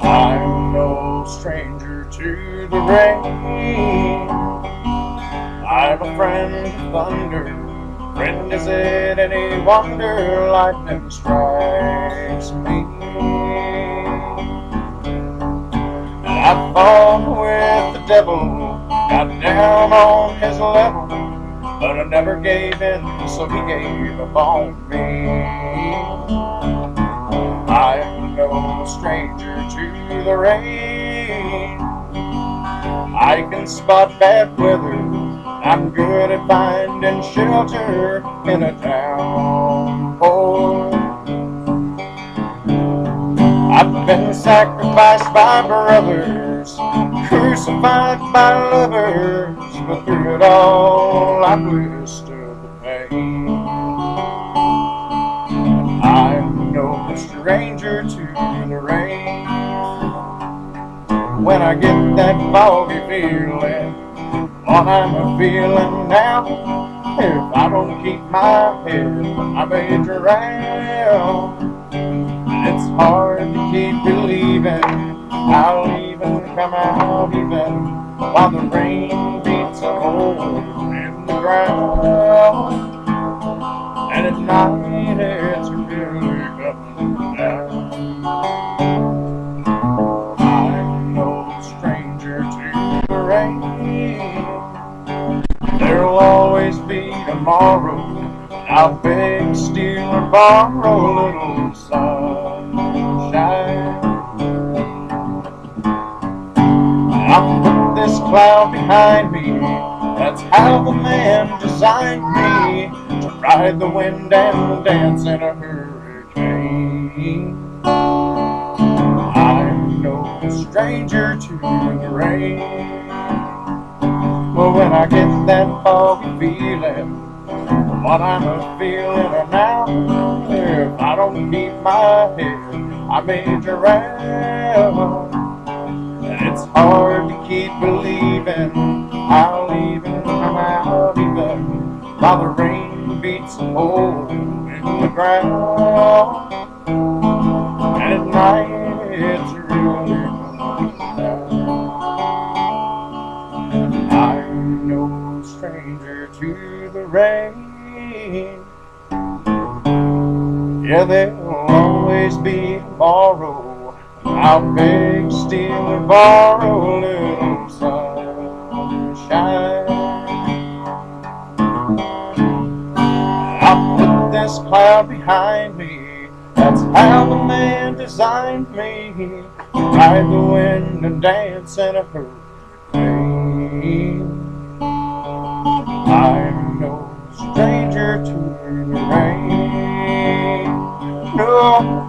I'm no stranger to the rain. I'm a friend of thunder. Friend, is it any wonder lightning strikes me? And I fought with the devil, got down on his level, but I never gave in, so he gave up on me. I'm no stranger to the rain. I can spot bad weather. I'm good at finding shelter in a downpour. I've been sacrificed by brothers, crucified by lovers, but through it all I withstood the pain. I'm no stranger to the rain. When I get that foggy feeling, what I'm feeling now, if I don't keep my head, I may drown. It's hard to keep believing I'll even come out even while the rain beats a hole in the ground. And at night it's really coming down. I'm no stranger to the rain. There'll always be tomorrow. I'll beg, steal, or borrow a little sunshine. I'll put this cloud behind me. That's how the man designed me, to ride the wind and dance in a hurricane. I'm no stranger to the rain. Well, when I get that foggy feeling, what I'm a-feeling now, if I don't keep my head, I may drown. And it's hard to keep believing I'll even come out even while the rain beats a hole in the ground. And at night it's really coming down. I'm no stranger to the rain. Yeah, there'll always be tomorrow. I'll beg, steal, or borrow a little sunshine. I'll put this cloud behind me. That's how the man designed me, to ride the wind and dance in a hurricane. I'm no stranger to the rain. No.